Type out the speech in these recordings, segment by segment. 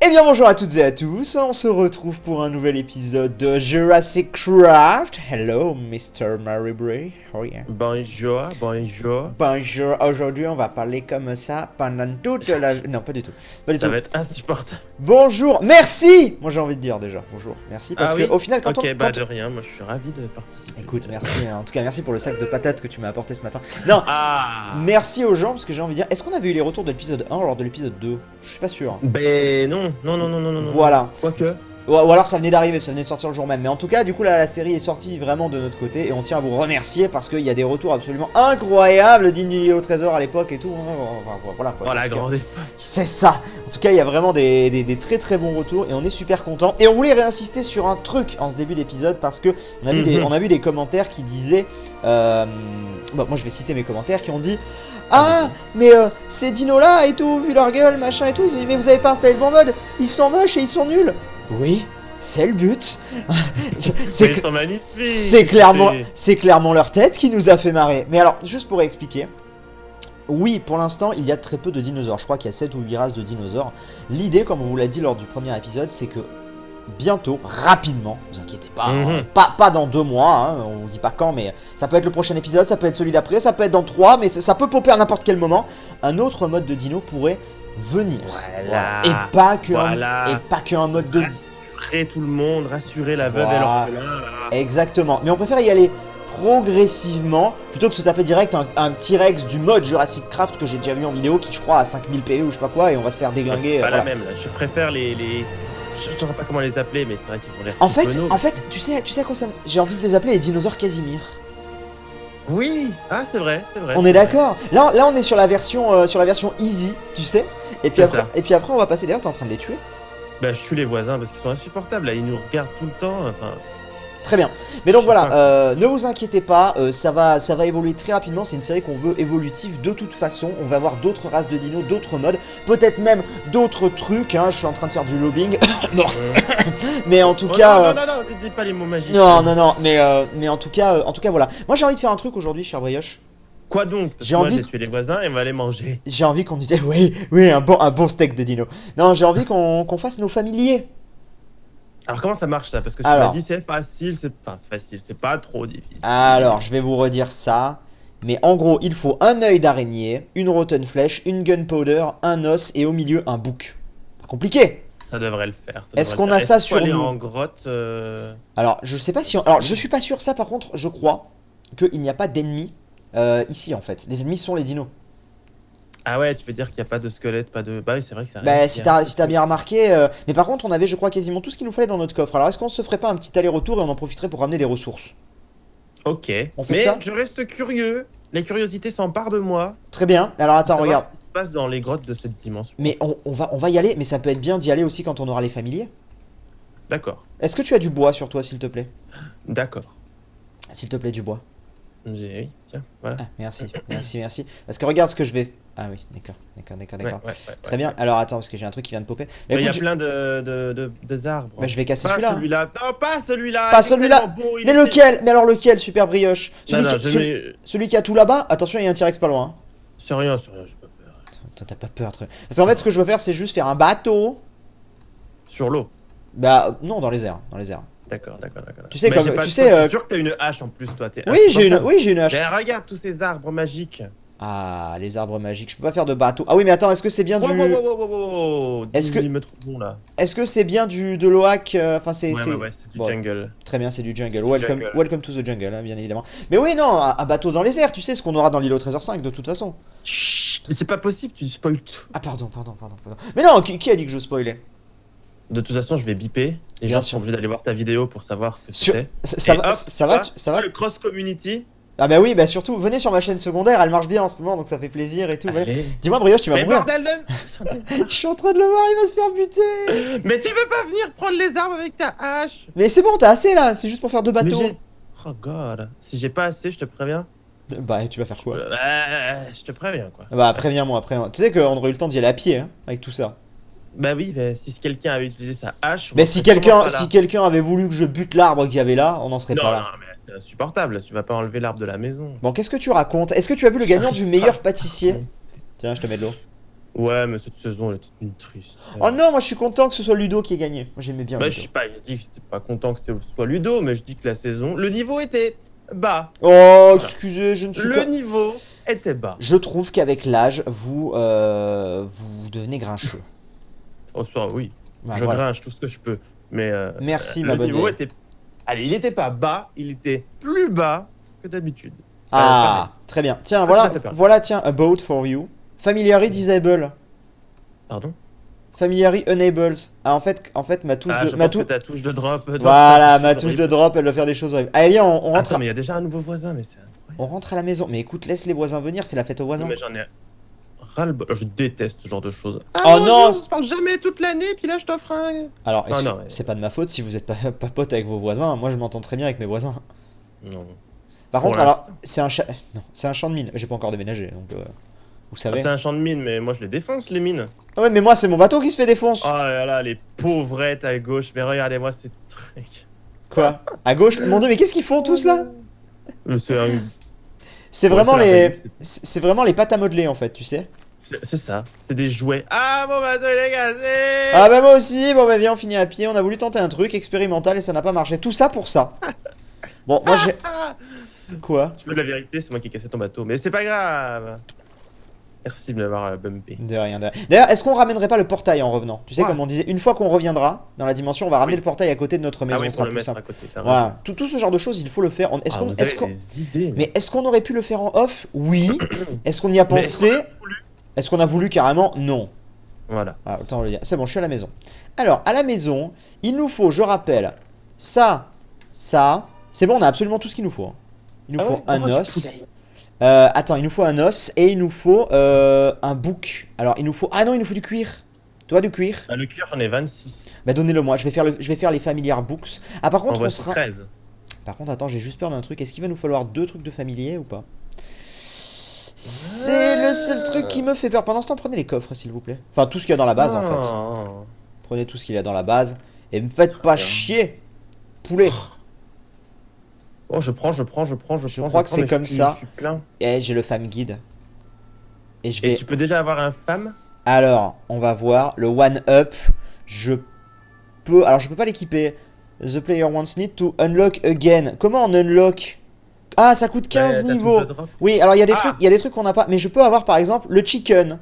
Eh bien bonjour à toutes et à tous, on se retrouve pour un nouvel épisode de Jurassic Craft. Hello Mr. Maribray, oh yeah. Bonjour, bonjour. Bonjour, aujourd'hui on va parler comme ça pendant toute la... Non pas du tout, pas du Ça tout. va être insupportable. Bonjour, merci. Moi j'ai envie de dire déjà, bonjour, merci, parce que oui, au final quand ok, on... bah quand- de rien, moi je suis ravi de participer. Écoute, merci, en tout cas merci pour le sac de patates que tu m'as apporté ce matin. Non, Ah merci aux gens parce que j'ai envie de dire, est-ce qu'on avait eu les retours de l'épisode 1 lors de l'épisode 2? Je suis pas sûr. Ben non, non, non, non, non, non. Voilà. Quoique. Ou alors ça venait d'arriver, ça venait de sortir le jour même. Mais en tout cas, du coup, là, la série est sortie vraiment de notre côté. Et on tient à vous remercier parce qu'il y a des retours absolument incroyables dignes du Nil au trésor à l'époque et tout. Voilà quoi. Oh la En tout cas, grande. c'est ça. En tout cas, il y a vraiment des très très bons retours. Et on est super contents. Et on voulait réinsister sur un truc en ce début d'épisode parce que on a vu des commentaires qui disaient... Bon, moi je vais citer mes commentaires qui ont dit... Ah, mais ces dinos là et tout, vu leur gueule, machin et tout, ils ont dit mais vous avez pas installé le bon mode, ils sont moches et ils sont nuls. Oui, c'est le but. Ils sont magnifiques. C'est clairement leur tête qui nous a fait marrer. Mais alors, juste pour expliquer, oui, pour l'instant, il y a très peu de dinosaures. Je crois qu'il y a 7 ou 8 races de dinosaures. L'idée, comme on vous l'a dit lors du premier épisode, c'est que bientôt, rapidement, vous inquiétez pas, pas dans 2 mois, hein, on vous dit pas quand, mais ça peut être le prochain épisode, ça peut être celui d'après, ça peut être dans 3, mais ça peut popper à n'importe quel moment. Un autre mode de dino pourrait venir. Voilà. Et pas que un mode de... Rassurer tout le monde, rassurer la veuve et l'orphelin. Exactement, mais on préfère y aller progressivement, plutôt que se taper direct un T-Rex du mode Jurassic Craft que j'ai déjà vu en vidéo, qui je crois a 5000 PV ou je sais pas quoi, et on va se faire déglinguer. C'est pas voilà. la même là, je préfère les... Je ne saurais pas comment les appeler, mais c'est vrai qu'ils ont l'air... En fait, tu sais à quoi ça... J'ai envie de les appeler les dinosaures Casimir. Oui, ah c'est vrai, c'est vrai. On est d'accord. Là on est sur la version easy, tu sais. Et puis après on va passer. D'ailleurs, t'es en train de les tuer. Bah je tue les voisins parce qu'ils sont insupportables là, ils nous regardent tout le temps, enfin... Très bien. Mais donc Je sais voilà, ne vous inquiétez pas, ça va évoluer très rapidement. C'est une série qu'on veut évolutive de toute façon. On va avoir d'autres races de dinos, d'autres modes, peut-être même d'autres trucs. Hein. Je suis en train de faire du lobbying. Non. Mais en tout cas. Non, dis pas les mots magiques. Non. Mais en tout cas, voilà. Moi j'ai envie de faire un truc aujourd'hui, cher Brioche. Quoi donc? Parce que moi j'ai tué les voisins et on va les manger. J'ai envie qu'on dise, oui, un bon steak de dino. Non, j'ai envie qu'on fasse nos familiers. Alors comment ça marche ça? Parce que tu m'as dit c'est facile, c'est facile, c'est pas trop difficile. Alors, je vais vous redire ça. Mais en gros, il faut un œil d'araignée, une rotten flèche, une gunpowder, un os et au milieu un bouc. Pas compliqué. Ça devrait le faire. Est-ce qu'on a ça sur nous? En grotte Alors, je sais pas si... Alors, je suis pas sûr. Ça, par contre, je crois qu'il n'y a pas d'ennemis ici, en fait. Les ennemis sont les dinos. Ah ouais, tu veux dire qu'il n'y a pas de squelette, pas de... Bah oui, c'est vrai que ça... Bah si t'as bien remarqué... Mais par contre, on avait, je crois, quasiment tout ce qu'il nous fallait dans notre coffre. Alors, est-ce qu'on se ferait pas un petit aller-retour et on en profiterait pour ramener des ressources? Ok. On fait ça? Je reste curieux. Les curiosités s'emparent de moi. Très bien. Alors, attends, regarde. Ce qui se passe dans les grottes de cette dimension. Mais on va y aller, mais ça peut être bien d'y aller aussi quand on aura les familiers. D'accord. Est-ce que tu as du bois sur toi, s'il te plaît? D'accord. S'il te plaît, du bois. Oui, tiens, voilà. Ah, merci. Parce que regarde ce que je vais... Ah oui, d'accord. Ouais, Très bien. Alors attends, parce que j'ai un truc qui vient de popper. Mais il y a plein de arbres. Bah, je vais casser pas celui-là. celui-là. Non, pas celui-là. Pas celui-là. Bon, Mais lequel? Mais alors lequel, super brioche? Celui qui a tout là-bas? Attention, il y a un T-Rex pas loin. C'est rien, j'ai pas peur. Toi, t'as pas peur, très... Parce qu'en fait, ce que je veux faire, c'est juste faire un bateau. Sur l'eau? Bah, non, dans les airs. D'accord. Tu sais, comme... tu sais... Je suis sûr que t'as une hache en plus, toi. Oui, j'ai une hache. Mais regarde tous ces arbres magiques. Ah, les arbres magiques. Je peux pas faire de bateau. Ah oui, mais attends, est-ce que c'est bien du... Est-ce que... me trop bon, là. Est-ce que c'est bien de l'OAC? Enfin, c'est... Ouais, c'est du jungle. Très bien, c'est du jungle. Welcome to the jungle, hein, bien évidemment. Mais oui, non, un bateau dans les airs, tu sais ce qu'on aura dans l'île au trésor 5 de toute façon. Chut, mais c'est pas possible, tu spoil tout. Ah, pardon. Mais non, qui a dit que je spoilais? De toute façon, je vais biper. Les gens sont obligés d'aller voir ta vidéo pour savoir ce que c'est. Ça va. Le cross community. Ah bah oui, bah surtout, venez sur ma chaîne secondaire, elle marche bien en ce moment, donc ça fait plaisir et tout. Ouais. Dis-moi, Brioche, tu vas mourir. Bordel de... Je suis en train de le voir, il va se faire buter. Mais tu veux pas venir prendre les arbres avec ta hache? Mais c'est bon, t'as assez là, c'est juste pour faire 2 bateaux. Oh god, si j'ai pas assez, je te préviens. Bah, tu vas faire quoi? Je te préviens quoi. Bah, préviens-moi, Tu sais qu'on aurait eu le temps d'y aller à pied, hein, avec tout ça. Bah oui, mais si quelqu'un avait utilisé sa hache... Mais si quelqu'un avait voulu que je bute l'arbre qu'il y avait là, on en serait pas là. Non, mais c'est insupportable, tu vas pas enlever l'arbre de la maison. Bon, qu'est-ce que tu racontes? Est-ce que tu as vu le gagnant du meilleur pâtissier? Tiens, je te mets de l'eau. Ouais, mais cette saison, elle était une triste. Oh non, moi je suis content que ce soit Ludo qui ait gagné. Moi j'aimais bien Bah, Ludo. je sais pas, je dis que j'étais pas content que ce soit Ludo, mais je dis que la saison, le niveau était bas. Oh, Voilà. excusez, je ne suis Le pas... niveau était bas. Je trouve qu'avec l'âge, vous devenez grincheux. Oh, ça, oui. Ouais, Je voilà. grinche tout ce que je peux. Mais Merci, le ma niveau bonne. était. Allez, il était pas bas, il était plus bas que d'habitude. Ah, très bien. Tiens, Ça voilà, fait peur. voilà, tiens, a boat for you. Familiary disable. Pardon? Familiary enables. Ah, en fait, ma touche Ah, de... je Ma pense que ta touche de drop. doit Voilà, faire des ma choses touche de horribles. drop, elle doit faire des choses horribles. Allez, viens, on rentre, Attends, mais il y a déjà un nouveau voisin, mais c'est incroyable. on rentre à la maison. Mais écoute, laisse les voisins venir, c'est la fête aux Non, voisins. mais j'en ai ras-le-bol. Je déteste ce genre de choses. Ah, Oh non, bonjour, on se parle jamais toute l'année, puis là je t'offre un. Alors, Ah, non, ouais. c'est pas de ma faute si vous êtes pas pote avec vos voisins. Moi, je m'entends très bien avec mes voisins. Non. Par Pour contre, alors, l'instant. c'est un chat... Non, c'est un champ de mine. J'ai pas encore déménagé, donc... vous Ah, savez. c'est un champ de mines, mais moi je les défonce, les mines. Ah ouais, mais moi, c'est mon bateau qui se fait défoncer. Oh là là, les pauvrettes à gauche. Mais regardez-moi ces trucs. Quoi? À gauche? Mon dieu, mais qu'est-ce qu'ils font tous là? C'est un- C'est Ouais, vraiment c'est la les... réalité. C'est vraiment les pâtes à modeler, en fait, tu sais. c'est ça, c'est des jouets. Ah, mon bateau il est cassé. Ah bah moi aussi, bon bah viens, on finit à pied. On a voulu tenter un truc expérimental et ça n'a pas marché. Tout ça pour ça. Bon, moi j'ai... Ah, Quoi? tu veux la vérité, c'est moi qui ai cassé ton bateau. Mais c'est pas grave. Merci de m'avoir bumpé. De rien, de rien. D'ailleurs, est-ce qu'on ramènerait pas le portail en revenant? Tu sais, Ouais. comme on disait, une fois qu'on reviendra dans la dimension, on va ramener Oui. le portail à côté de notre maison, Ah oui, ce pour sera le plus mettre simple. à côté. t'as raison. Voilà, tout ce genre de choses, il faut le faire. Est-ce Ah, qu'on... vous est-ce avez qu'on... des idées. Mais est-ce qu'on aurait pu le faire en off? Oui. Est-ce qu'on y a Mais pensé? Est-ce qu'on a voulu carrément? Non. Voilà. Ah, autant le dire. C'est bon, je suis à la maison. Alors, à la maison, il nous faut, je rappelle, ça, ça. C'est bon, on a absolument tout ce qu'il nous faut. Hein. Il nous Ah faut ouais un Oh, os. du poulet. Attends, il nous faut un os et il nous faut un bouc. Alors, il nous faut... Ah non, il nous faut du cuir. Toi, du cuir? Ah, le cuir, j'en ai 26. Bah, donnez-le moi. Je vais faire les familiar books. Ah, par En contre, on voici sera... 13. Par contre, attends, j'ai juste peur d'un truc. Est-ce qu'il va nous falloir 2 trucs de familier ou pas? C'est le seul truc qui me fait peur. Pendant ce temps, prenez les coffres, s'il vous plaît. Enfin, tout ce qu'il y a dans la base, en fait. Oh. Prenez tout ce qu'il y a dans la base. Et me faites pas bien. chier. Poulet. Oh, je prends. Je crois que prends, c'est mais comme je ça. suis plein. Et j'ai le femme guide. Et je Et vais... tu peux déjà avoir un femme? Alors, on va voir. Le one up. Je peux... Alors, je peux pas l'équiper. The player wants need to unlock again. Comment on unlock? Ah, ça coûte 15 Ouais, t'as niveaux. tout de drop. Oui, alors il y a des Ah. trucs, il y a des trucs qu'on n'a pas. Mais je peux avoir par exemple le chicken.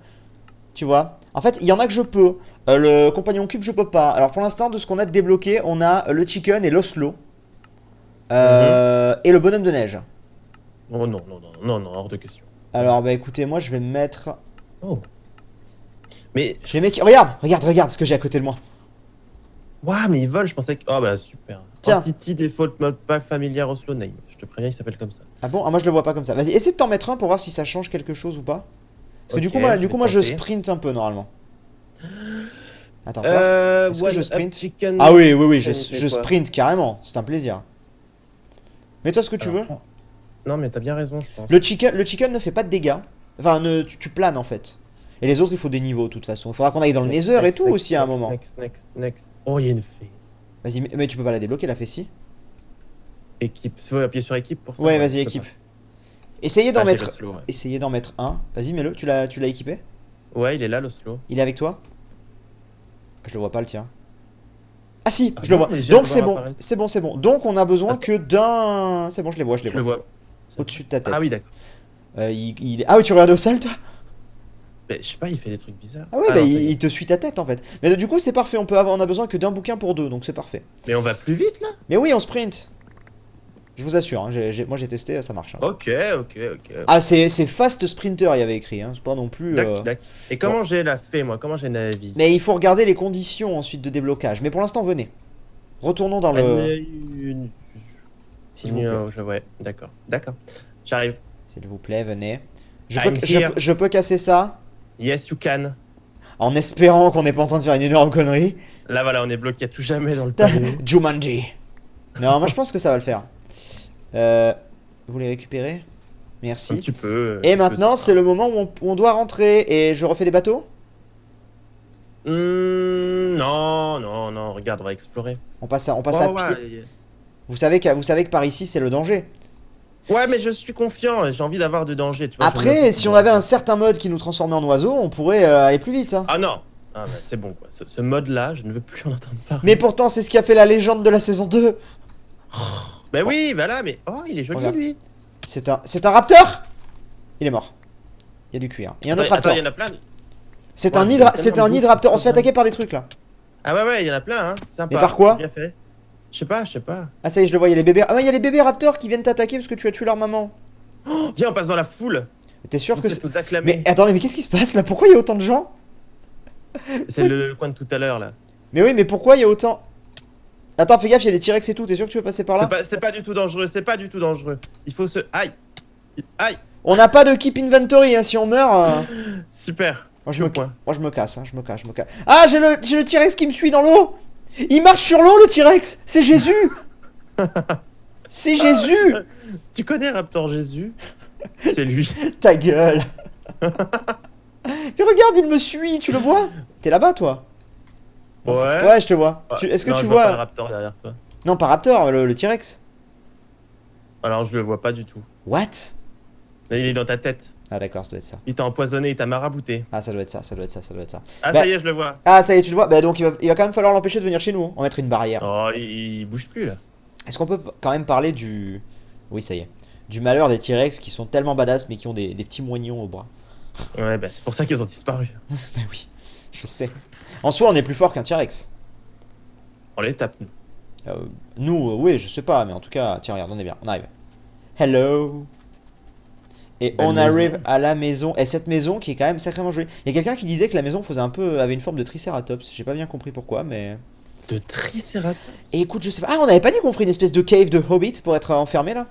Tu vois? En fait, il y en a que je peux. Le compagnon cube, je peux pas. Alors pour l'instant, de ce qu'on a débloqué, on a le chicken et l'oslo. Et le bonhomme de neige. Oh non, hors de question. Alors bah écoutez, moi je vais me mettre... Oh. Mais, Je vais mettre... Regarde ce que j'ai à côté de moi. waouh, mais ils volent, je pensais que. Oh bah super. Tiens. Entity Default Mode Pack Familiar Oslo Name. Je te préviens, il s'appelle comme ça. Ah bon? Ah moi je le vois pas comme ça. Vas-y, essaie de t'en mettre un pour voir si ça change quelque chose ou pas. Parce que du Ok, coup, moi, je vais je tenter. sprint un peu normalement. Attends, voir. Est-ce que je One sprint? Up Chicken. Ah oui, oui, oui, je C'est quoi sprint carrément. C'est un plaisir. Mets-toi ce que tu Alors, veux. prends. Non, mais t'as bien raison, je pense. Le chicken ne fait pas de dégâts. Enfin, tu planes en fait. Et les autres, il faut des niveaux de toute façon. Il faudra qu'on aille dans le Next, Nether et next, tout next, aussi à un next, moment. Next. Oh, il y a une fée. Vas-y, mais tu peux pas la débloquer la fée-ci? Équipe. Il faut appuyer sur équipe pour ça. Ouais, je vas-y, peux équipe. pas. Essayez d'en Ah, j'ai mettre. l'Oslo, ouais. Essayez d'en mettre un. Vas-y, mets-le. Tu l'as équipé? Ouais, il est là, l'Oslo. Il est avec toi? Je le vois pas le tien. Ah si, Ah je le non, vois. mais j'ai Donc le c'est voir bon, apparaître. c'est bon. Donc on a besoin Attends. que d'un. C'est bon, je les vois. Je le vois. Au-dessus de ta tête. Ah oui, d'accord. Ah oui, tu regardes au sol, toi? Mais je sais pas, il fait des trucs bizarres. Ah ouais, bah non, ça y est. il te suit ta tête en fait. Mais du coup, c'est parfait. On a besoin que d'un bouquin pour 2, donc c'est parfait. Mais on va plus vite là. Mais oui, on sprint. Je vous assure, hein, moi j'ai testé, ça marche. Hein. Ok. Ah, c'est Fast Sprinter, il y avait écrit. Hein. C'est pas non plus. Dac. Et comment j'ai la fée, moi? Comment j'ai Navi? Mais il faut regarder les conditions ensuite de déblocage. Mais pour l'instant, venez. Retournons dans le. S'il vous plaît. Ouais, d'accord. J'arrive. S'il vous plaît, venez. I'm here. Je peux casser ça Yes, you can. en espérant qu'on n'est pas en train de faire une énorme connerie. Là, voilà, on est bloqué à tout jamais dans le panier. Jumanji. Non, moi je pense que ça va le faire. Vous les récupérez? Merci. Tu peux. Et maintenant, c'est le moment où on doit rentrer. Et je refais des bateaux? Non, regarde, on va explorer. On passe à Ouais, pied. Vous savez que par ici, c'est le danger. Ouais, mais je suis confiant, j'ai envie d'avoir du danger, tu vois. Après, si on avait un certain mode qui nous transformait en oiseau, on pourrait aller plus vite. Hein. Ah non. Ah bah c'est bon quoi, ce mode-là, je ne veux plus en entendre parler. Mais pourtant, c'est ce qui a fait la légende de la saison 2. Bah oui, bah là, mais... Oh, il est joli, Regarde. lui. C'est un raptor. Il est mort. Il y a du cuir. Il y a un autre Attends, raptor. il y en a plein. C'est Ouais, un mais hydra... il y a c'est tellement un de hydraptor. On se fait bouffes, attaquer par des trucs là. Ah ouais, il y en a plein, hein. Sympa. Mais par quoi? Bien fait. Je sais pas. Ah ça y est, je le vois, il y a les bébés. Ah ouais, il y a les bébés raptors qui viennent t'attaquer parce que tu as tué leur maman. Oh, viens, on passe dans la foule. T'es sûr que c'est... Nous acclamer. Mais attendez, mais qu'est-ce qui se passe là? Pourquoi il y a autant de gens? C'est le coin de tout à l'heure, là. Mais oui, mais pourquoi il y a autant... Attends, fais gaffe, il y a des T-Rex et tout. T'es sûr que tu veux passer par là? C'est pas du tout dangereux, c'est pas du tout dangereux. Il faut se... Aïe. Aïe. On n'a pas de keep inventory, hein, si on meurt... Super. Moi, Je je me casse, hein, je me casse. Ah, j'ai le T-Rex qui me suit dans l'eau. Il marche sur l'eau, le T-Rex. C'est Jésus. C'est Jésus. Tu connais Raptor Jésus? C'est lui. Ta gueule. Mais regarde, il me suit, tu le vois? T'es là-bas, toi? Ouais. Ouais, je te vois. Est-ce que Non, tu je vois pas le vois... Raptor derrière toi. Non, pas Raptor, le T-Rex. Alors je le vois pas du tout. What? Là, il est dans ta tête. Ah d'accord, ça doit être ça. Il t'a empoisonné, il t'a marabouté. Ah, ça doit être ça, ça doit être ça, ça doit être ça. Ah, Bah- ça y est, je le vois. Ah, ça y est, tu le vois? Bah donc il va quand même falloir l'empêcher de venir chez nous, hein. On va mettre une barrière. Oh, il bouge plus là. Est-ce qu'on peut quand même parler du... Oui, ça y est. Du malheur des T-Rex qui sont tellement badass mais qui ont des petits moignons au bras. Ouais, bah c'est pour ça qu'ils ont disparu. Bah oui, je sais. En soi, on est plus fort qu'un T-Rex. On les tape, nous. Nous, oui, je sais pas, mais en tout cas, tiens, regarde, on est bien, on arrive. Hello. Et Belle on maison. arrive à la maison. Et cette maison qui est quand même sacrément jolie. Il y a quelqu'un qui disait que la maison faisait un peu, avait une forme de tricératops. J'ai pas bien compris pourquoi, mais. De Triceratops. Et écoute, je sais pas. Ah, on avait pas dit qu'on ferait une espèce de cave de Hobbit pour être enfermé là?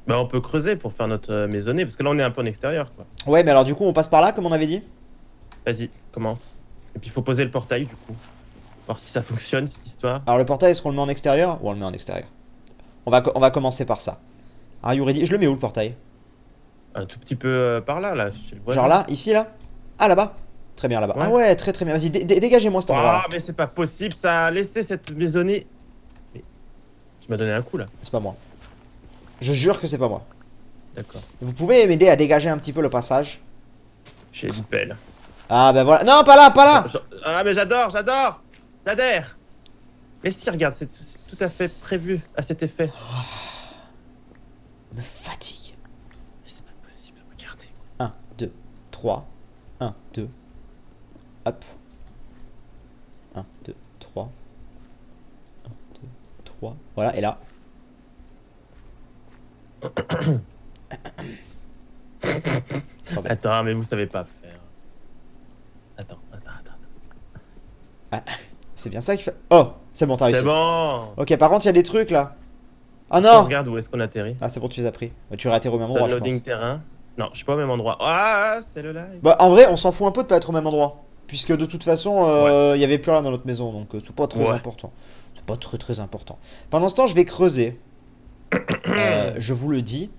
Bah on peut creuser pour faire notre maisonnée, parce que là on est un peu en extérieur quoi. Ouais, mais alors du coup, on passe par là, comme on avait dit? Vas-y, commence. Et puis il faut poser le portail du coup. Voir si ça fonctionne cette histoire. Alors le portail, est-ce qu'on le met en extérieur ou on le met en extérieur? On va commencer par ça. Are you ready? Je le mets où le portail? Un tout petit peu par là, chez le voisin. Genre là? Ici là? Ah là-bas? Très bien là-bas. Ouais. Ah ouais, très très bien. Vas-y, dégagez-moi cet endroit. Ah mais c'est pas possible ça, laissez cette maisonnée. Mais... Tu m'as donné un coup là. C'est pas moi. Je jure que c'est pas moi. D'accord. Vous pouvez m'aider à dégager un petit peu le passage? J'ai une pelle. Ah bah voilà. Non, pas là, pas là. Ah mais j'adhère. Mais si, regarde, c'est tout à fait prévu à cet effet. Me fatigue. Mais c'est pas possible, regardez. 1, 2, 3. 1, 2. Hop. 1, 2, 3. 1, 2, 3. Voilà, et là. Trop bien. Attends, mais vous savez pas faire. Attends. C'est bien ça qu'il fait. Oh, c'est bon, t'as réussi. C'est bon. Ok, par contre, il y a des trucs là. Ah On non. regarde où est-ce qu'on atterrit. Ah, c'est bon, tu les as pris. Tu aurais atterri au même endroit, je Loading pense. terrain. Non, je suis pas au même endroit. Ah, c'est le live. Bah, en vrai, on s'en fout un peu de pas être au même endroit. Puisque de toute façon, il y avait plus rien dans notre maison, donc c'est pas très important. C'est pas très important. Pendant ce temps, je vais creuser. Je vous le dis.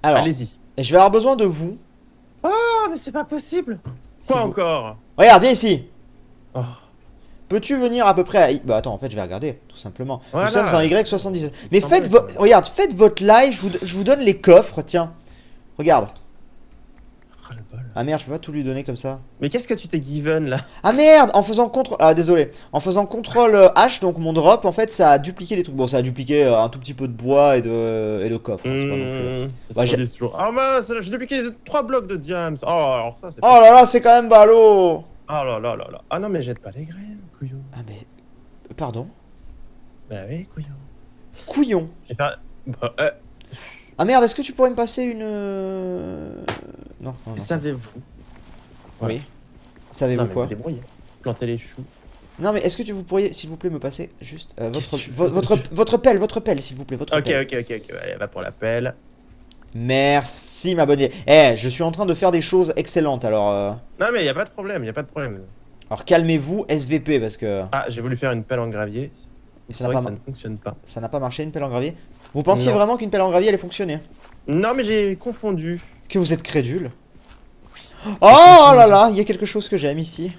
Alors, Allez-y. je vais avoir besoin de vous. Oh, mais c'est pas possible. Si Quoi vous- encore? Regarde, viens ici. Oh. Peux-tu venir à peu près à... Bah attends, en fait, je vais regarder, tout simplement. Voilà. Nous sommes en Y77. Mais Ah faites, ouais, regarde, faites votre live, je vous donne les coffres, tiens. Regarde. Oh, le bol. Ah merde, je peux pas tout lui donner comme ça. Mais qu'est-ce que tu t'es given là? Ah merde, en faisant contrôle... Ah désolé. En faisant contrôle H, donc mon drop, en fait, ça a dupliqué les trucs. Bon, ça a dupliqué un tout petit peu de bois et de coffre. Hein, c'est pas non plus... Bah, j'ai- Oh mince, j'ai dupliqué 3 blocs de diams. Oh, alors ça c'est Oh là là, c'est quand même ballot. Oh là là là là. Ah non, mais jette pas les graines, couillon. Ah mais... Pardon. Bah oui, couillon. Couillon. J'ai pas... Bah, Ah merde, est-ce que tu pourrais me passer une... Non, non, non. savez-vous? Oui. Savez-vous quoi? Débrouillez. Planter les choux. Non mais est-ce que vous pourriez, s'il vous plaît, me passer juste Qu'est-ce que tu veux votre pelle, s'il vous plaît, votre Ok, pelle. ok. Allez, va pour la pelle. Merci, ma bonne. Eh, je suis en train de faire des choses excellentes, alors... Non, mais y a pas de problème, Alors calmez-vous, SVP, parce que Ah, j'ai voulu faire une pelle en gravier. ça C'est n'a vrai pas, que ça ne fonctionne pas. ça n'a pas marché, une pelle en gravier. Vous pensiez Non. vraiment qu'une pelle en gravier allait fonctionner? Non, mais j'ai confondu. Est-ce que vous êtes crédule? Oh là là, il y a quelque chose que j'aime ici.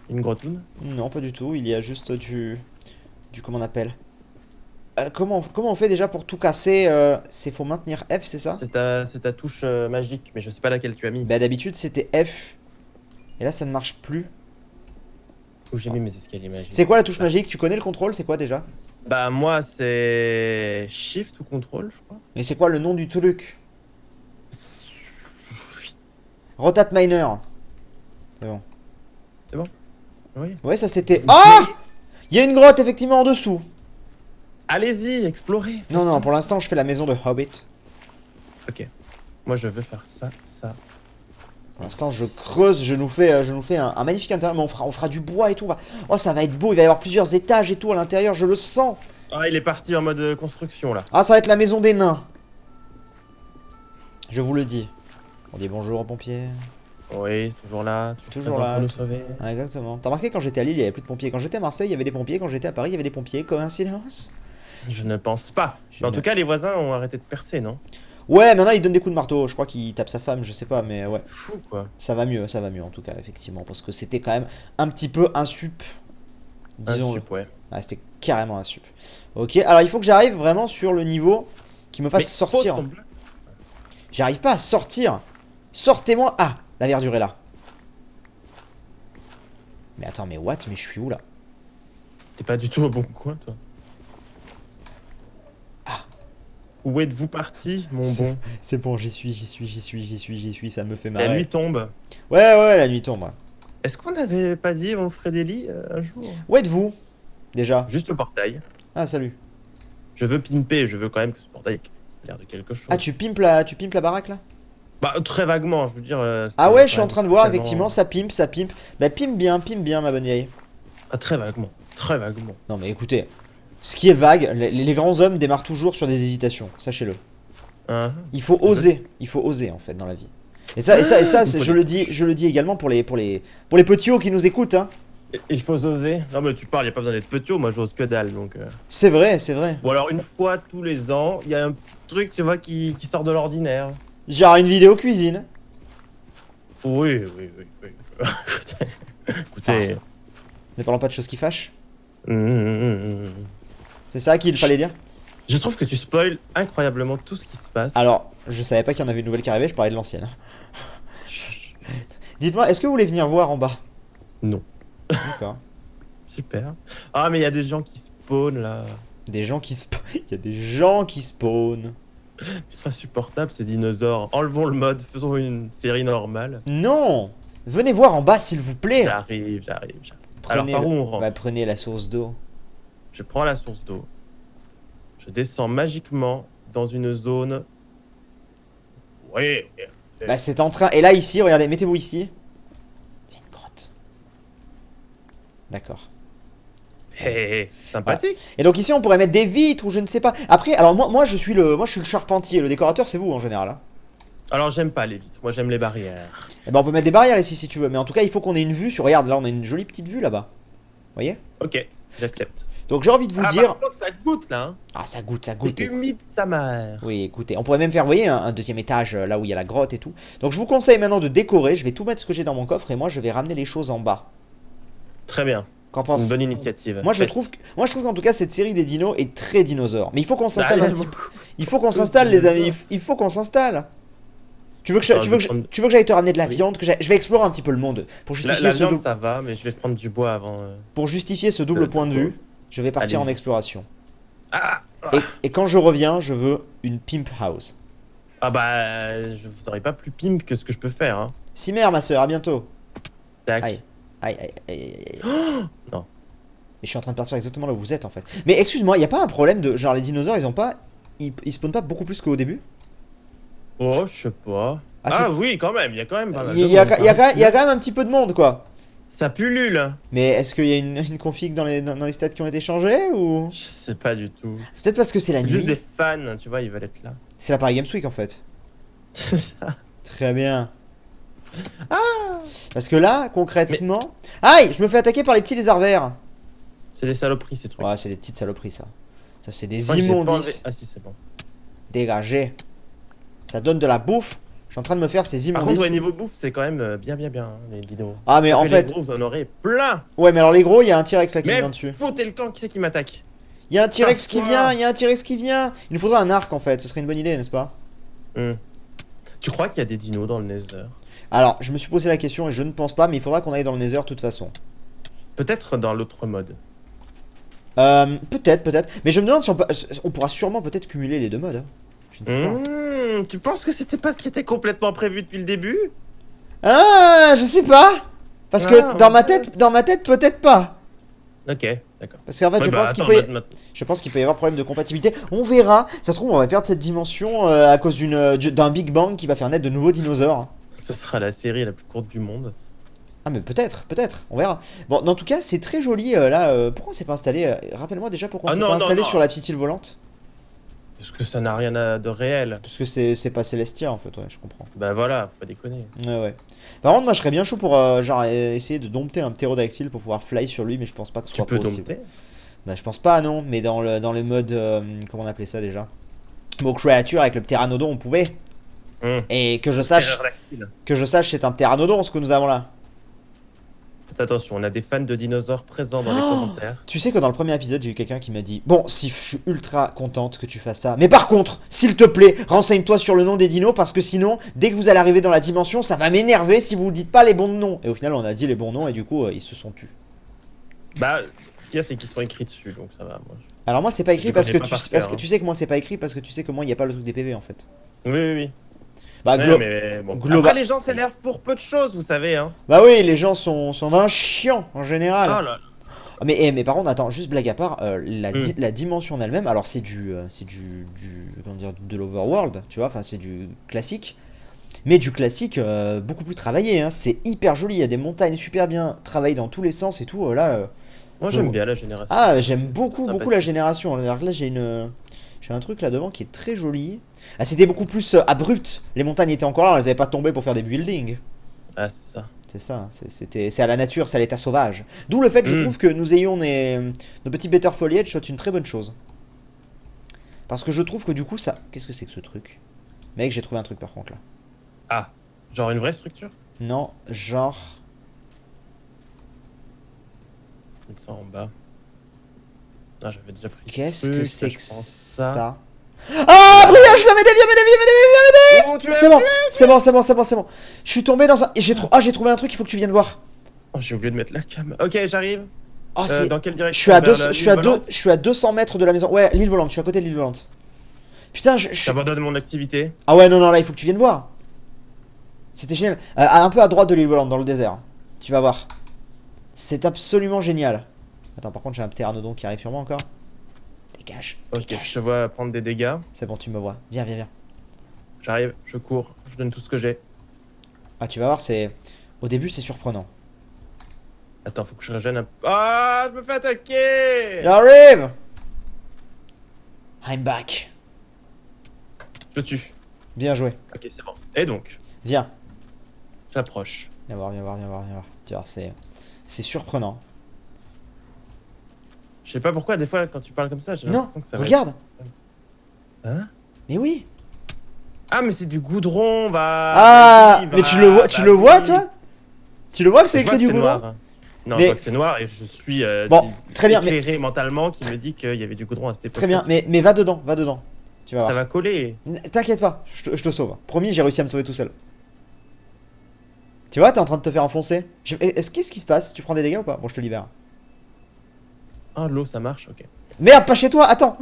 Une grottine. Non, pas du tout, il y a juste du comment on appelle? comment on fait déjà pour tout casser c'est faut maintenir F, c'est ça? C'est ta touche magique, mais je sais pas laquelle tu as mis. Bah d'habitude c'était F. Et là ça ne marche plus. Où j'ai mis mes escaliers magiques. C'est quoi la touche magique? Tu connais le contrôle? C'est quoi déjà? Bah moi c'est Shift ou Control, je crois. Mais c'est quoi le nom du truc? Rotate Miner. C'est bon. C'est bon? Oui. Ouais, ça c'était... Ah! Il y a une grotte effectivement en dessous. Allez-y, explorez. Non, non, pour l'instant je fais la maison de Hobbit. Ok. Moi je veux faire ça, ça. Pour l'instant je creuse, je nous fais un magnifique intérieur, mais on fera du bois et tout. Oh, ça va être beau, il va y avoir plusieurs étages et tout à l'intérieur, je le sens. Ah, il est parti en mode construction là. Ah, ça va être la maison des nains. Je vous le dis. On dit bonjour aux pompiers. Oui, c'est toujours là. Toujours présent là. pour nous sauver. Ah, exactement. T'as remarqué quand j'étais à Lille, il y avait plus de pompiers. Quand j'étais à Marseille, il y avait des pompiers. Quand j'étais à Paris, il y avait des pompiers. Coïncidence? Je ne pense pas. Mais en tout cas, les voisins ont arrêté de percer, non? Ouais, maintenant il donne des coups de marteau. Je crois qu'il tape sa femme, je sais pas, mais ouais. Fou quoi. Ça va mieux en tout cas, effectivement. Parce que c'était quand même un petit peu insup. Disons. Ouais. Ah, c'était carrément insup. Ok, alors il faut que j'arrive vraiment sur le niveau qui me fasse sortir. pose ton bloc. J'arrive pas à sortir. Sortez-moi. Ah, la verdure est là. Mais attends, mais what? Mais je suis où là? T'es pas du tout au bon coin, toi. Ah. Où êtes-vous parti, mon bon? C'est bon, j'y suis, ça me fait La marrer. nuit tombe. Ouais, la nuit tombe. Ouais. Est-ce qu'on n'avait pas dit on ferait des lits un jour? Où êtes-vous? Déjà? Juste le portail. Ah, salut. Je veux pimper, je veux quand même que ce portail ait l'air de quelque chose. Ah, tu pimpes la baraque là? Bah, très vaguement, je veux dire. Ah ouais, je suis en train de voir, tellement- effectivement, ça pimpe. Bah, pimpe bien, ma bonne vieille. Ah, très vaguement. Très vaguement. Non, mais écoutez, ce qui est vague, les grands hommes démarrent toujours sur des hésitations, sachez-le. Hein? Il faut oser en fait dans la vie. Et ça, je le dis également pour les petits hauts qui nous écoutent, hein. Il faut oser. Non, mais tu parles, y a pas besoin d'être petit, moi j'ose que dalle donc. C'est vrai. Bon, alors une fois tous les ans, il y a un petit truc, tu vois, qui sort de l'ordinaire. Genre une vidéo cuisine. Oui. Écoutez. Ne parlons pas de choses qui fâchent. Mm. C'est ça qu'il fallait dire? Je trouve que tu spoil incroyablement tout ce qui se passe. Alors, je savais pas qu'il y en avait une nouvelle qui arrivait, je parlais de l'ancienne. Dites-moi, est-ce que vous voulez venir voir en bas? Non. D'accord. Super. Ah, mais il y a des gens qui spawnent là. Des gens qui spawnent. Il y a des gens qui spawnent. Ils sont insupportables ces dinosaures. Enlevons le mode, faisons une série normale. Non! Venez voir en bas, s'il vous plaît. J'arrive. Prenez, Alors par où on rentre? bah, prenez la source d'eau. Je prends la source d'eau. Je descends magiquement dans une zone. Oui. Bah, c'est en train. Et là, ici, regardez, mettez-vous ici. Il y a une grotte. D'accord. Sympathique. Et donc ici, on pourrait mettre des vitres ou je ne sais pas. Après, alors moi je suis le charpentier. Le décorateur, c'est vous en général. Hein. Alors j'aime pas les vitres, moi j'aime les barrières. Et ben on peut mettre des barrières ici si tu veux. Mais en tout cas, il faut qu'on ait une vue sur. Regarde, là, on a une jolie petite vue là-bas. Vous voyez? Ok, j'accepte. Donc j'ai envie de vous dire. Par contre, ça goûte là. Hein. Ah, ça goûte. C'est humide sa mère. Oui, écoutez, on pourrait même faire, vous voyez, un deuxième étage là où il y a la grotte et tout. Donc je vous conseille maintenant de décorer. Je vais tout mettre ce que j'ai dans mon coffre et moi je vais ramener les choses en bas. Très bien. Qu'en Une pense? bonne initiative. Moi je trouve qu'en tout cas cette série des dinos est très dinosaure. Mais il faut qu'on s'installe un petit peu. peu. Il faut qu'on s'installe les amis. Il faut qu'on s'installe. Tu veux que j'aille te ramener de la viande, je vais explorer un petit peu le monde pour justifier La ce viande double. ça va, mais je vais prendre du bois avant. Pour justifier ce double point de vue, je vais partir en Allez-y. exploration. Ah, Et quand je reviens, je veux une pimp house. ah bah, je vous aurais pas plus pimp que ce que je peux faire. Hein. Cimer, ma soeur, à bientôt. Tac. Aïe. Aïe. Non. Mais je suis en train de partir exactement là où vous êtes en fait. Mais excuse-moi, y a pas un problème de genre les dinosaures, ils spawnent pas beaucoup plus qu'au début? Oh, je sais pas. Ah, Ah, oui, quand même, il y a quand même pas mal Il de y a monde, hein. quand même un petit peu de monde quoi. Ça pullule. Mais est-ce qu'il y a une config dans les stats qui ont été changées ou? Je sais pas du tout. C'est peut-être parce que c'est la C'est juste nuit. des fans, tu vois, ils veulent être là. C'est la Paris Games Week en fait. C'est ça. Très bien. Parce que là, concrètement... Aïe, je me fais attaquer par les petits lézards verts. C'est des saloperies ces trucs. Ouais, c'est des petites saloperies ça. Ça c'est des Moi, j'ai pas enlevé- immondices. Ah si, c'est bon. Dégagés. Ça donne de la bouffe. Je suis en train de me faire ces Par immondices. contre, au niveau bouffe, c'est quand même bien, hein, les dinos. Ah mais en Les fait... gros, vous en aurez plein. Ouais mais alors les gros, il y a un T-Rex là qui Mais vient dessus. foutez le camp, qui c'est qui m'attaque? Il y a un T-Rex qui Casse-toi. vient, il y a un T-Rex qui vient. Il nous faudra un arc en fait, ce serait une bonne idée, n'est-ce pas? Tu crois qu'il y a des dinos dans le Nether? Alors, je me suis posé la question et je ne pense pas, mais il faudra qu'on aille dans le Nether de toute façon. Peut-être dans l'autre mode. Peut-être, peut-être. Mais je me demande si on pourra sûrement peut-être cumuler les deux modes. Hein. Je ne sais pas. Tu penses que c'était pas ce qui était complètement prévu depuis le début? Ah, je sais pas. Parce que Ah, dans ma tête, peut-être pas. Ok, d'accord. Parce qu'en fait, Ouais, je bah, pense qu'il attends, peut, je pense qu'il peut y avoir problème de compatibilité. On verra. Ça se trouve, on va perdre cette dimension à cause d'un Big Bang qui va faire naître de nouveaux dinosaures. Ce sera la série la plus courte du monde. Ah, mais peut-être, peut-être. On verra. Bon, en tout cas, c'est très joli là. Pourquoi on s'est pas installé rappelle-moi déjà pourquoi on Ah, s'est non, pas non, installé non. sur la petite île volante. Parce que ça n'a rien de réel. Parce que c'est pas Célestia en fait, ouais, je comprends. Bah voilà, faut pas déconner. Ouais, ouais. Par contre, moi je serais bien chaud pour genre essayer de dompter un ptérodactyle pour pouvoir fly sur lui, mais je pense pas que ce Tu soit peux possible. dompter. Bah, je pense pas, non, mais dans le mode. Comment on appelait ça déjà? Mot créature avec le pteranodon, on pouvait. Et que je sache, c'est un pteranodon ce que nous avons là. Faites attention, on a des fans de dinosaures présents dans les commentaires. Tu sais que dans le premier épisode, j'ai eu quelqu'un qui m'a dit: Bon, Sif, je suis ultra contente que tu fasses ça. Mais par contre, s'il te plaît, renseigne-toi sur le nom des dinos parce que sinon, dès que vous allez arriver dans la dimension, ça va m'énerver si vous ne dites pas les bons noms. Et au final, on a dit les bons noms et du coup, ils se sont tus. Bah, ce qu'il y a, c'est qu'ils sont écrits dessus, donc ça va. Moi, Alors, moi, c'est pas écrit Je parce que, connais pas par cœur, tu sais que moi, c'est pas écrit parce que tu sais que moi, il n'y a pas le truc des PV en fait. Oui, oui, oui. Bah, Ouais, mais bon. global. Après, les gens s'énervent pour peu de choses, vous savez, hein. Bah oui, les gens sont d'un chiant en général. Oh là là. Mais par contre, attends, juste blague à part, la dimension en elle-même, alors c'est comment dire, de l'overworld, tu vois, enfin c'est du classique, mais du classique beaucoup plus travaillé, hein. C'est hyper joli, il y a des montagnes super bien travaillées dans tous les sens et tout, là. Moi, j'aime bien la génération. Ah, j'aime beaucoup la Sympathique. génération. Alors là, j'ai un truc là devant qui est très joli. Ah, c'était beaucoup plus abrupt. Les montagnes étaient encore là, elles n'avaient pas tombé pour faire des buildings. Ah, c'est ça. C'est ça, c'est à la nature, c'est à l'état sauvage. D'où le fait que je trouve que nous ayons nos petits better foliage soit une très bonne chose. Parce que je trouve que du coup ça... Qu'est-ce que c'est que ce truc? Mec, j'ai trouvé un truc par contre là. Ah, genre une vraie structure? Non, genre... Ça en bas. Ah, j'avais déjà pris. Qu'est-ce que c'est que je pense ça? Ah, Briage, viens m'aider, viens m'aider, viens m'aider, viens m'aider. Oh, tu C'est bon, c'est bon, c'est bon, c'est bon, c'est bon. Je suis tombé dans un... j'ai trouvé un truc, il faut que tu viennes voir. Oh, j'ai oublié de mettre la cam. Ok, j'arrive. Oh, c'est... Dans quelle Je direction? suis à, Vers je suis à 200 mètres de la maison. Ouais, l'île volante, je suis à côté de l'île volante. Putain, je... J'abandonne mon activité. Ah ouais, non, non, là, il faut que tu viennes voir. C'était génial. Un peu à droite de l'île volante, dans le désert. Tu vas voir. C'est absolument génial. Attends, par contre, j'ai un pteranodon qui arrive sur moi encore. Dégage, Ok, dégage. je te vois prendre des dégâts. C'est bon, tu me vois. Viens, viens, viens. J'arrive, je cours, je donne tout ce que j'ai. Ah, tu vas voir, c'est... Au début, c'est surprenant. Attends, faut que je régène un peu. Ah, je me fais attaquer! J'arrive. I'm back. Je le tue. Bien joué. Ok, c'est bon. Et donc, Viens. j'approche. Viens voir, viens voir, viens voir, viens voir. Tu vois, c'est surprenant. Je sais pas pourquoi, des fois, quand tu parles comme ça, j'ai Non, l'impression que ça va regarde. Hein? Mais oui. Ah, mais c'est du goudron, bah. Ah, vas-y, mais va, tu le vois, bah oui. toi? Tu le vois que c'est Je vois écrit que du c'est goudron? noir. Non, Mais- je vois que c'est noir et je suis Bon, très bien, mais éclairé mentalement qui me dit qu'il y avait du goudron à cette époque. très bien, mais va dedans, va dedans. Tu vas Ça voir. va coller. T'inquiète pas, je te sauve. Promis, j'ai réussi à me sauver tout seul. Tu vois, t'es en train de te faire enfoncer. Qu'est-ce qui se passe? Tu prends des dégâts ou pas? Bon, je te libère. Ah, l'eau, ça marche, ok. Merde, pas chez toi, attends.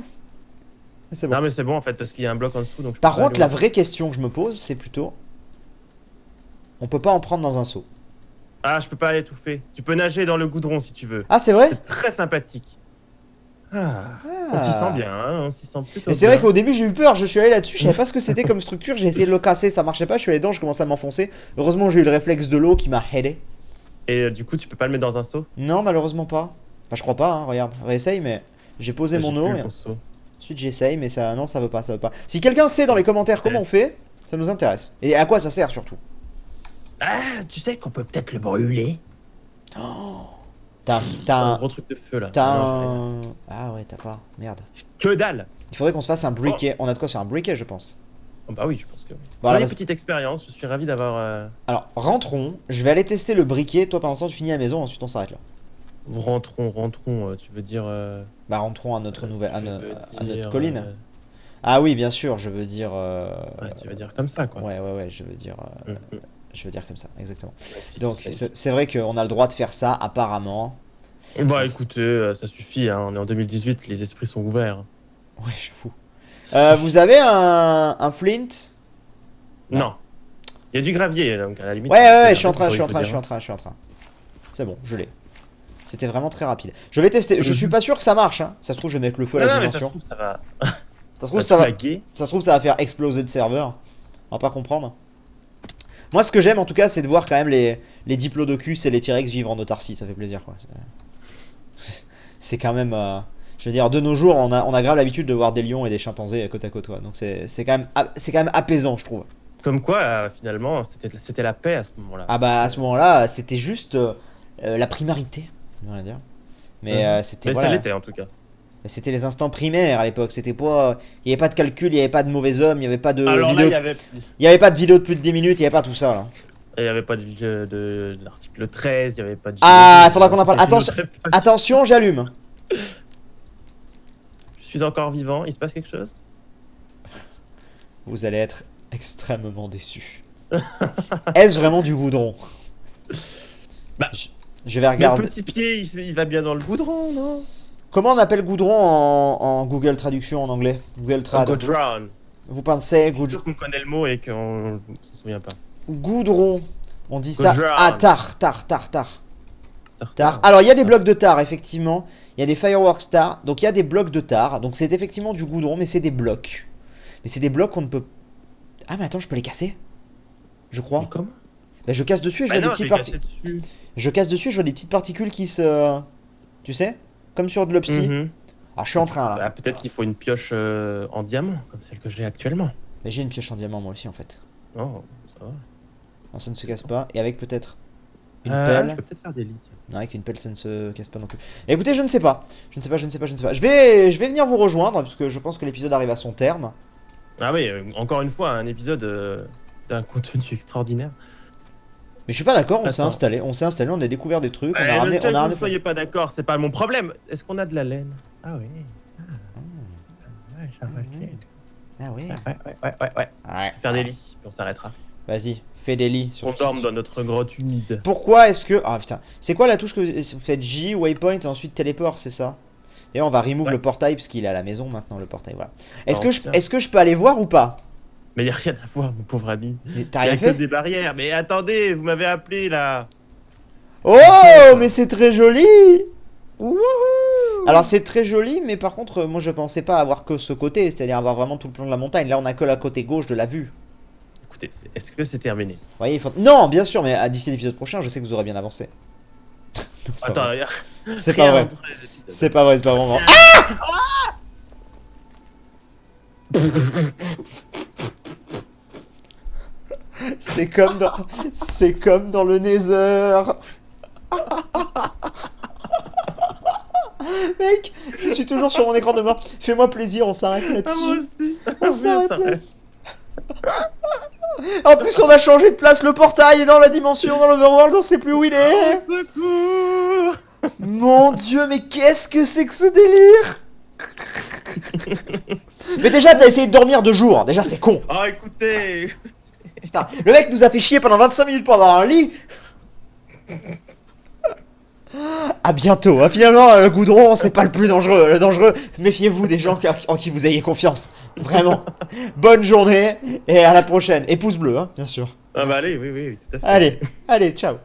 C'est bon. Non, mais c'est bon en fait, parce qu'il y a un bloc en dessous. Donc je Par peux pas contre, la aller vraie question que je me pose, c'est plutôt... On peut pas en prendre dans un seau. Ah, je peux pas étouffer. Tu peux nager dans le goudron si tu veux. Ah, c'est vrai? C'est très sympathique. Ah, on s'y sent bien, hein, on s'y sent plutôt Mais c'est vrai bien. qu'au début j'ai eu peur, je suis allé là-dessus, je savais pas ce que c'était comme structure, j'ai essayé de le casser, ça marchait pas, je suis allé dedans, je commençais à m'enfoncer. Heureusement j'ai eu le réflexe de l'eau qui m'a aidé. Et du coup, tu peux pas le mettre dans un seau. Non, malheureusement pas. Enfin, je crois pas, hein, regarde, réessaye, mais j'ai posé mon J'ai eau, plus et mon seau. ensuite j'essaye, mais ça, non, ça veut pas, ça veut pas. Si quelqu'un sait dans les commentaires comment on fait, ça nous intéresse. Et à quoi ça sert surtout. Ah, tu sais qu'on peut peut-être le brûler. T'as Un un... gros truc de feu là. T'as Ah, non, un... Ah ouais, t'as pas, merde. que dalle. Il faudrait qu'on se fasse un briquet, on a de quoi faire un briquet je pense. Oh, bah oui, je pense que. Voilà, Une vas-y. petite expérience, je suis ravi d'avoir. Alors, rentrons, je vais aller tester le briquet, toi pendant ce temps tu finis à la maison, ensuite on s'arrête là. Rentrons, tu veux dire... Bah rentrons à notre nouvelle, à, tu no- veux à notre dire, colline. Ah oui, bien sûr, je veux dire. ouais, tu veux dire comme ça, quoi. Ouais, Mm, mm. je veux dire comme ça, exactement. Magnifique, Donc magnifique. c'est vrai qu'on a le droit de faire ça, apparemment. Bah écoutez, ça suffit, hein, on est en 2018, les esprits sont ouverts. Ouais, j'avoue. Ça suffit. Vous avez un flint? Non. Il y a du gravier, donc à la limite. Ouais, c'est je suis en train, pour je suis en te train, je dire, suis hein. en train, je suis en train. C'est bon, je l'ai. C'était vraiment très rapide. Je vais tester. Je suis pas sûr que ça marche. Hein. Ça se trouve, je vais mettre le feu à Non, la non, mais ça se dimension. trouve, ça va. Ça se trouve, Ça ça va. laguer. Ça se trouve, ça va faire exploser le serveur. On va pas comprendre. Moi, ce que j'aime en tout cas, c'est de voir quand même les diplodocus et les T-Rex vivre en autarcie. Ça fait plaisir, quoi. C'est quand même. Je veux dire, de nos jours, on a grave l'habitude de voir des lions et des chimpanzés côte à côte, quoi. Donc c'est quand même apaisant, je trouve. Comme quoi, finalement, c'était la paix à ce moment-là. Ah bah à ce moment-là, c'était juste la primarité, c'est bien à dire. Mais c'était Mais ça voilà. l'était, en tout cas. C'était les instants primaires à l'époque. C'était pas, il y avait pas de calcul, il y avait pas de mauvais hommes, il y avait pas de Alors là, vidéo, il y avait pas de vidéo de plus de 10 minutes, il y avait pas tout ça là. il y avait pas de l'article 13, il y avait pas de... Ah, faudra qu'on en parle. C'est une Attention, autre époque. attention, j'allume. Je suis encore vivant, il se passe quelque chose? Vous allez être extrêmement déçus. Est-ce vraiment du goudron? Bah, je vais Mais le regarder. petit pied, il va bien dans le goudron, non? Comment on appelle goudron en Google Traduction en anglais? Google Trad. Goudron. Vous pensez Je suis sûr qu'on connaît le mot et qu'on se souvient pas. goudron. On dit ça. Goudron. Ah, tar. Tar. Alors, il y a des blocs de tar, effectivement. Il y a des fireworks tar. Donc, il y a des blocs de tar. Donc, c'est effectivement du goudron, mais c'est des blocs. Mais c'est des blocs qu'on ne peut. Ah, mais attends, je peux les casser? Je crois. Mais comment? Bah, je casse dessus et je Bah vois des non, petites j'ai particules. cassé dessus. Je casse dessus et je vois des petites particules qui se. Tu sais? Comme sur de l'opsie. Mhm. Ah, je suis en train là. Bah, peut-être qu'il faut une pioche en diamant, comme celle que j'ai actuellement. Mais j'ai une pioche en diamant, moi aussi, en fait. Oh, ça va. Non, ça ne se casse pas. Et avec peut-être une Je pelle. peux peut-être faire des lits. Tiens. Non, avec une pelle, ça ne se casse pas non plus. Écoutez, je ne sais pas. Je ne sais pas. Je vais venir vous rejoindre, parce que je pense que l'épisode arrive à son terme. Ah oui, encore une fois, un épisode d'un contenu extraordinaire. Mais je suis pas d'accord, on s'est Attends. installé, on a découvert des trucs, on a Eh, ramené, ne on a ramené. ne soyez pas d'accord, c'est pas mon problème. Est-ce qu'on a de la laine? Ah oui. Ouais, j'ai remarqué. Ah oui. Ouais. Ouais. Faire des lits, puis on s'arrêtera. Vas-y, fais des lits. On dorme dans notre grotte humide. Pourquoi est-ce que... Ah putain, c'est quoi la touche que vous faites? J, waypoint et ensuite téléport, c'est ça? D'ailleurs, on va remove Ouais. le portail parce qu'il est à la maison maintenant, le portail, voilà. Non, putain. Est-ce que je peux aller voir ou pas? Mais y a rien à voir, mon pauvre ami. Mais t'as Y a rien que fait? des barrières. Mais attendez, vous m'avez appelé là. Oh, mais c'est très joli! Wouhou! Alors c'est très joli, mais par contre, moi je pensais pas avoir que ce côté, c'est-à-dire avoir vraiment tout le plan de la montagne. Là, on a que la côté gauche de la vue. Écoutez, est-ce que c'est terminé? Vous voyez, il faut... Non, bien sûr, mais d'ici l'épisode prochain, je sais que vous aurez bien avancé. Non, c'est pas Attends, vrai. y a C'est rien pas vrai. entre les épisodes. C'est pas vrai, c'est pas vraiment. C'est comme dans le Nether. Mec, je suis toujours sur mon écran de mort. Fais-moi plaisir, on s'arrête Ah, moi là-dessus. aussi. On Oui, s'arrête ça là. reste. En plus, on a changé de place, le portail est dans la dimension, dans l'overworld, on sait plus où il est. Au secours! Mon dieu, mais qu'est-ce que c'est que ce délire? Mais déjà, t'as essayé de dormir 2 jours, déjà c'est con. Oh, écoutez! Putain, le mec nous a fait chier pendant 25 minutes pour avoir un lit. À bientôt, hein. Finalement le goudron c'est pas le plus dangereux. Le dangereux, méfiez-vous des gens en qui vous ayez confiance. Vraiment. Bonne journée et à la prochaine. Et pouce bleu, hein, bien sûr. Ah bah Merci. allez, oui, tout à fait. Allez, ciao.